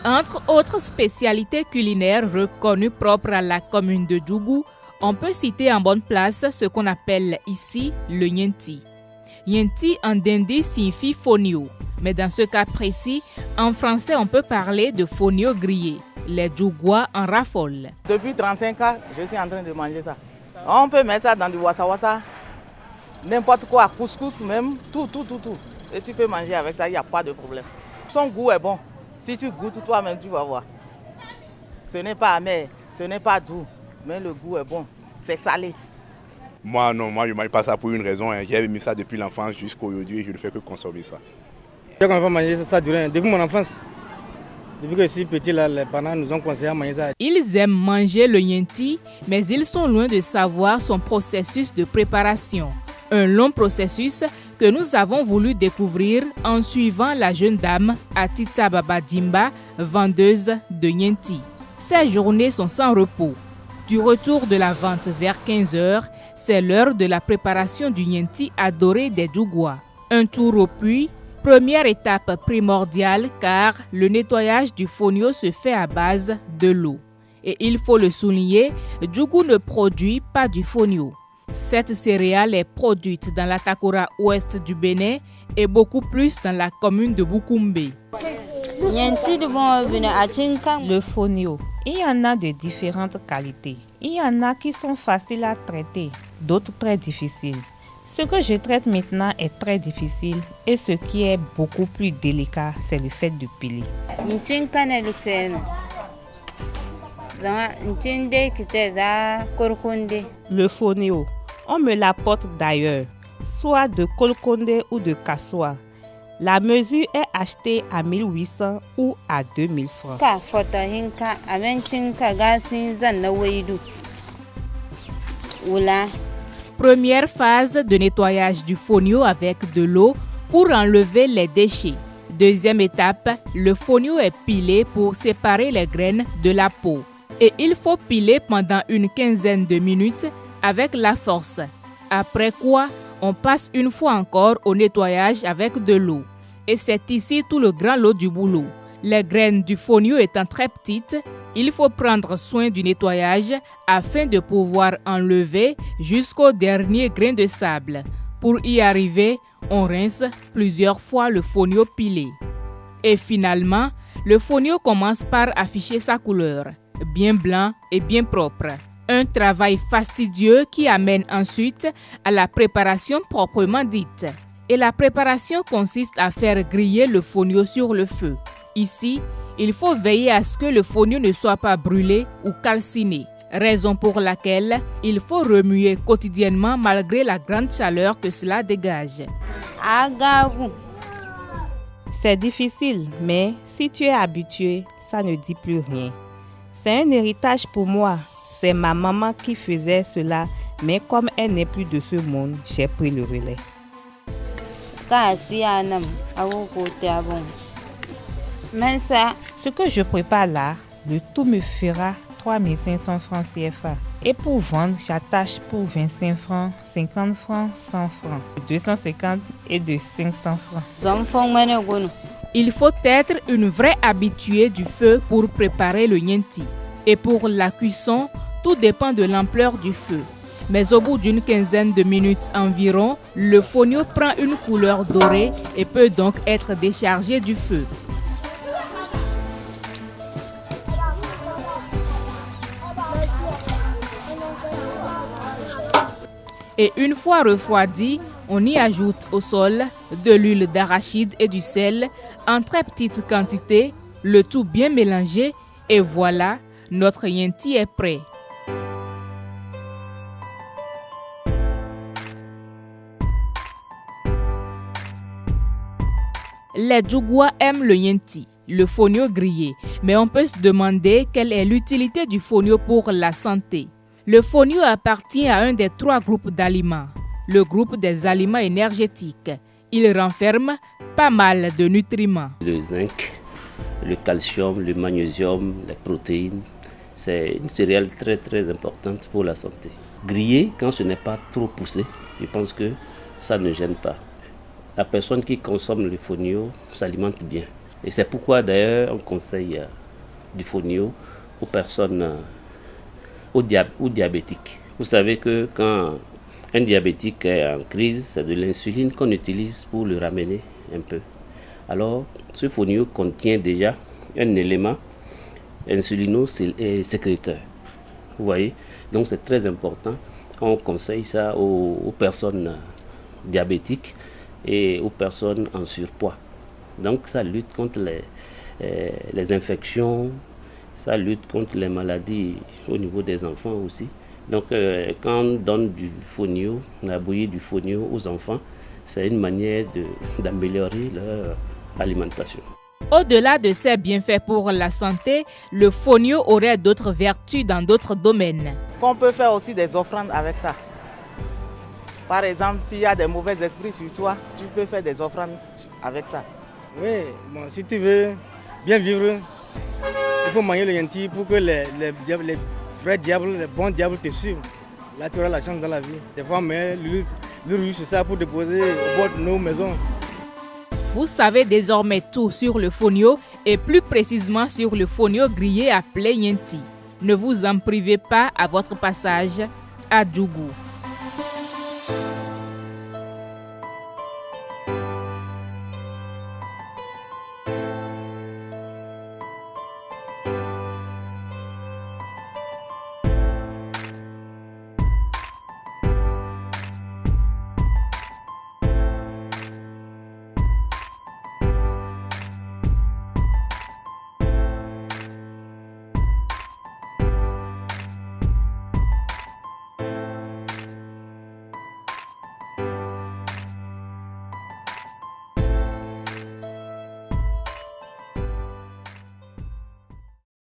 Entre autres spécialités culinaires reconnues propres à la commune de Djougou, on peut citer en bonne place ce qu'on appelle ici le Nyenti. Nyenti en dindi signifie fonio, mais dans ce cas précis, en français on peut parler de fonio grillé. Les Djougois en raffolent. Depuis 35 ans, je suis en train de manger ça. On peut mettre ça dans du wassa-wassa, n'importe quoi, couscous même, tout. Et tu peux manger avec ça, il n'y a pas de problème. Son goût est bon. Si tu goûtes toi-même, tu vas voir. Ce n'est pas amer, ce n'est pas doux, mais le goût est bon. C'est salé. Moi, non, je ne mange pas ça pour une raison. J'ai aimé ça depuis l'enfance jusqu'à aujourd'hui et je ne fais que consommer ça. Je ne pas manger ça depuis mon enfance. Depuis que je suis petit, là, les parents nous ont conseillé à manger ça. Ils aiment manger le Nyenti, mais ils sont loin de savoir son processus de préparation. Un long processus que nous avons voulu découvrir en suivant la jeune dame Atita Baba Dimba, vendeuse de Nyenti. Ces journées sont sans repos. Du retour de la vente vers 15 h, c'est l'heure de la préparation du Nyenti adoré des Djougois. Un tour au puits, première étape primordiale car le nettoyage du fonio se fait à base de l'eau. Et il faut le souligner, Djougou ne produit pas du fonio. Cette céréale est produite dans la Takora ouest du Bénin et beaucoup plus dans la commune de Boukoumbe. Le fonio, il y en a de différentes qualités. Il y en a qui sont faciles à traiter, d'autres très difficiles. Ce que je traite maintenant est très difficile et ce qui est beaucoup plus délicat, c'est le fait de piler. Le fonio, on me l'apporte d'ailleurs, soit de Kolkonde ou de Kassoa. La mesure est achetée à 1800 ou à 2000 francs. Première phase de nettoyage du fonio avec de l'eau pour enlever les déchets. Deuxième étape, le fonio est pilé pour séparer les graines de la peau. Et il faut piler pendant une quinzaine de minutes avec la force. Après quoi, on passe une fois encore au nettoyage avec de l'eau. Et c'est ici tout le grand lot du boulot. Les graines du fonio étant très petites, il faut prendre soin du nettoyage afin de pouvoir enlever jusqu'au dernier grain de sable. Pour y arriver, on rince plusieurs fois le fonio pilé. Et finalement, le fonio commence par afficher sa couleur, bien blanc et bien propre. Un travail fastidieux qui amène ensuite à la préparation proprement dite. Et la préparation consiste à faire griller le fonio sur le feu. Ici, il faut veiller à ce que le fonio ne soit pas brûlé ou calciné, raison pour laquelle il faut remuer quotidiennement malgré la grande chaleur que cela dégage. C'est difficile, mais si tu es habitué, ça ne dit plus rien. C'est un héritage pour moi. C'est ma maman qui faisait cela, mais comme elle n'est plus de ce monde, j'ai pris le relais. Ce que je prépare là, le tout me fera 3500 francs CFA. Et pour vendre, j'attache pour 25 francs, 50 francs, 100 francs, 250 et de 500 francs. Il faut être une vraie habituée du feu pour préparer le Nyenti. Et pour la cuisson, tout dépend de l'ampleur du feu. Mais au bout d'une quinzaine de minutes environ, le fonio prend une couleur dorée et peut donc être déchargé du feu. Et une fois refroidi, on y ajoute au sol de l'huile d'arachide et du sel en très petite quantité, le tout bien mélangé et voilà, notre Nyenti est prêt. Les Djougois aiment le Nyenti, le fonio grillé, mais on peut se demander quelle est l'utilité du fonio pour la santé. Le fonio appartient à un des 3 groupes d'aliments, le groupe des aliments énergétiques. Il renferme pas mal de nutriments. Le zinc, le calcium, le magnésium, les protéines, c'est une céréale très importante pour la santé. Grillé, quand ce n'est pas trop poussé, je pense que ça ne gêne pas. La personne qui consomme le fonio s'alimente bien. Et c'est pourquoi d'ailleurs on conseille du fonio aux personnes, aux diabétiques. Vous savez que quand un diabétique est en crise, c'est de l'insuline qu'on utilise pour le ramener un peu. Alors, ce fonio contient déjà un élément insulino-sécréteur. Vous voyez? Donc c'est très important. On conseille ça aux personnes diabétiques et aux personnes en surpoids. Donc ça lutte contre les infections, ça lutte contre les maladies au niveau des enfants aussi. Donc quand on donne du fonio, la bouillie du fonio aux enfants, c'est une manière d'améliorer leur alimentation. Au-delà de ses bienfaits pour la santé, le fonio aurait d'autres vertus dans d'autres domaines. On peut faire aussi des offrandes avec ça. Par exemple, s'il y a des mauvais esprits sur toi, tu peux faire des offrandes avec ça. Oui, bon, si tu veux bien vivre, il faut manger le yanti pour que les vrais diables, les bons diables te suivent. Là, tu auras la chance dans la vie. Des fois, on met le rouge sur ça pour déposer au bord de nos maisons. Vous savez désormais tout sur le fonio et plus précisément sur le fonio grillé appelé yenti. Ne vous en privez pas à votre passage à Djougou.